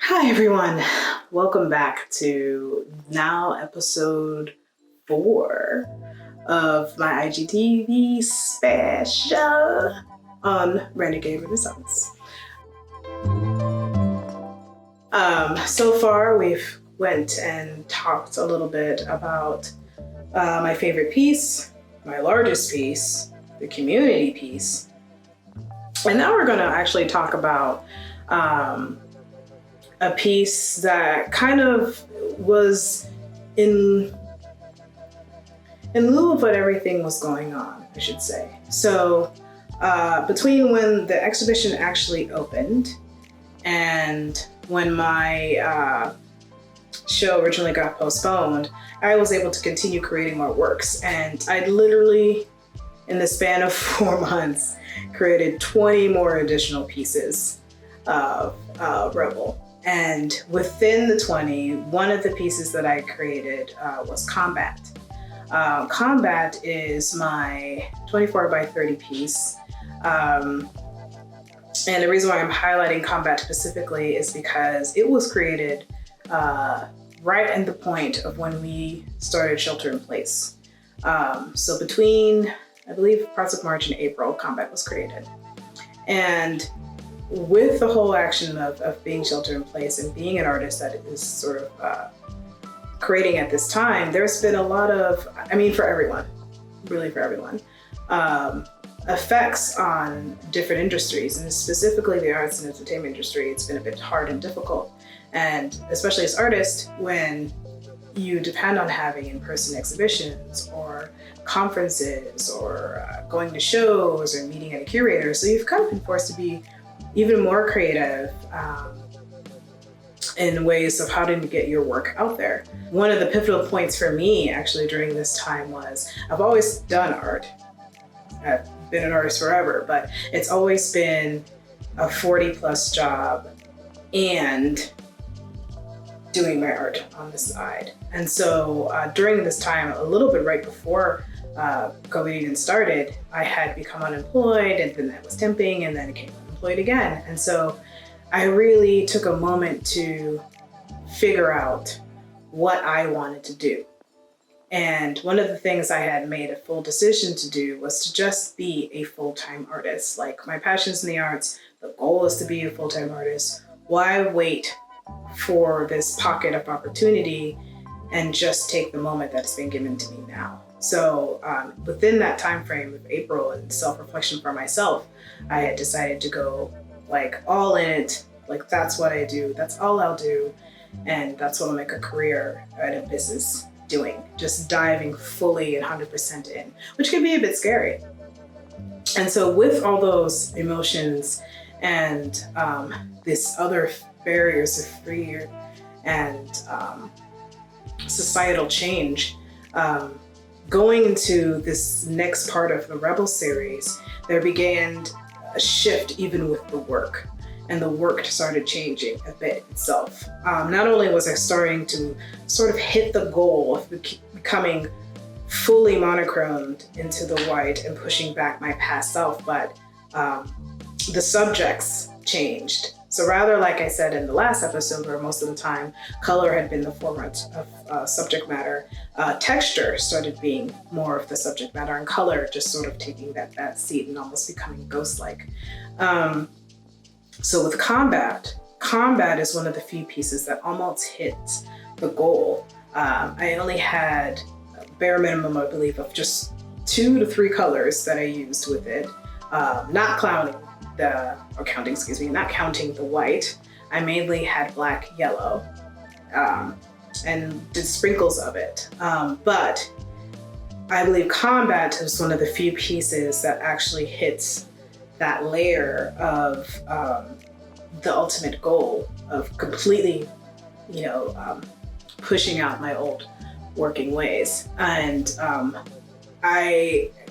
Hi everyone, welcome back to now episode 4 of my IGTV special on Renegade Renaissance. So far we've went and talked a little bit about my favorite piece, my largest piece, the community piece, and now we're going to actually talk about a piece that kind of was in lieu of what everything was going on, I should say. So between when the exhibition actually opened and when my show originally got postponed, I was able to continue creating more works. And I literally, in the span of 4 months, created 20 more additional pieces of Rebel. And within the 20, one of the pieces that I created was Combat. Combat is my 24 by 30 piece. And the reason why I'm highlighting Combat specifically is because it was created right at the point of when we started Shelter in Place. So between, I believe, parts of March and April, Combat was created. And with the whole action of being Shelter in Place and being an artist that is sort of creating at this time, there's been a lot of, for everyone, really for everyone, effects on different industries, and specifically the arts and entertainment industry. It's been a bit hard and difficult. And especially as artists, when you depend on having in-person exhibitions or conferences or going to shows or meeting at a curator. So you've kind of been forced to be even more creative in ways of how to get your work out there. One of the pivotal points for me actually during this time was I've always done art. I've been an artist forever, but it's always been a 40+ job and doing my art on the side. And so during this time, a little bit right before COVID even started, I had become unemployed, and then I was temping, and then it came unemployed again. And so I really took a moment to figure out what I wanted to do. And one of the things I had made a full decision to do was to just be a full-time artist. Like, my passion's in the arts, the goal is to be a full-time artist. Why wait for this pocket of opportunity and just take the moment that's been given to me now? So within that time frame of April and self-reflection for myself, I had decided to go like all in it. Like, that's what I do, that's all I'll do, and that's what I'll make a career and a business doing, just diving fully and 100% in, which can be a bit scary. And so with all those emotions and this other barriers of fear and societal change, going into this next part of the Rebel series, there began a shift even with the work, and the work started changing a bit itself. Not only was I starting to sort of hit the goal of becoming fully monochromed into the white and pushing back my past self, but the subjects changed. So rather, like I said in the last episode, where most of the time color had been the forefront of subject matter, texture started being more of the subject matter, and color just sort of taking that seat and almost becoming ghost-like. So with Combat is one of the few pieces that almost hits the goal. I only had a bare minimum, I believe, of just 2 to 3 colors that I used with it, not counting the white. I mainly had black, yellow, and did sprinkles of it. But I believe Combat is one of the few pieces that actually hits that layer of the ultimate goal of completely, pushing out my old working ways. And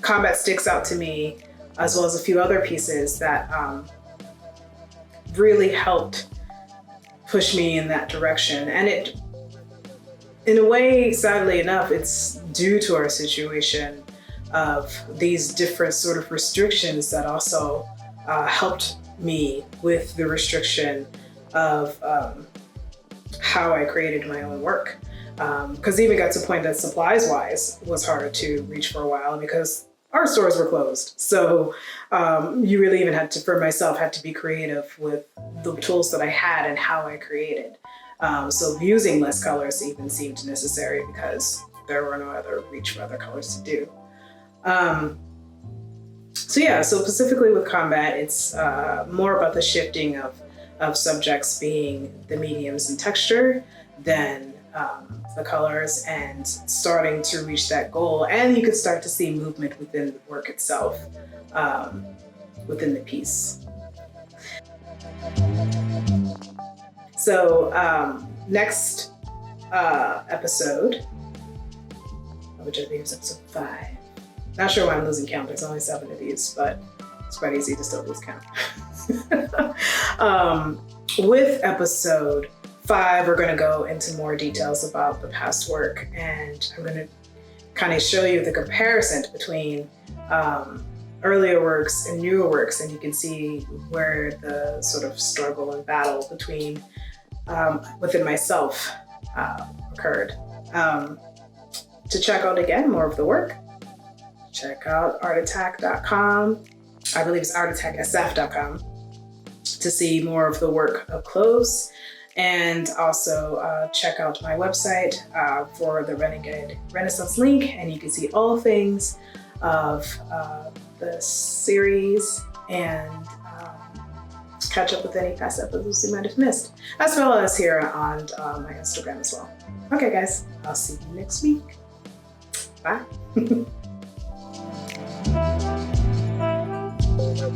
Combat sticks out to me, as well as a few other pieces that really helped push me in that direction. And it, in a way, sadly enough, it's due to our situation of these different sort of restrictions that also helped me with the restriction of how I created my own work. Because even got to the point that supplies wise was harder to reach for a while because our stores were closed. So you really even had to, for myself, had to be creative with the tools that I had and how I created. So using less colors even seemed necessary because there were no other reach for other colors to do. So yeah, so specifically with combat, it's more about the shifting of subjects being the mediums and texture than the colors, and starting to reach that goal. And you could start to see movement within the work itself, within the piece. So next episode, which I think is episode 5. Not sure why I'm losing count. There's only 7 of these, but it's quite easy to still lose count. With episode 5, we're going to go into more details about the past work, and I'm going to kind of show you the comparison between earlier works and newer works, and you can see where the sort of struggle and battle between within myself occurred. To check out again more of the work, check out artattack.com. I believe it's artattacksf.com to see more of the work up close. And also check out my website for the Renegade Renaissance link, and you can see all things of the series and catch up with any past episodes you might have missed, as well as here on my Instagram as well. Okay, guys, I'll see you next week. Bye.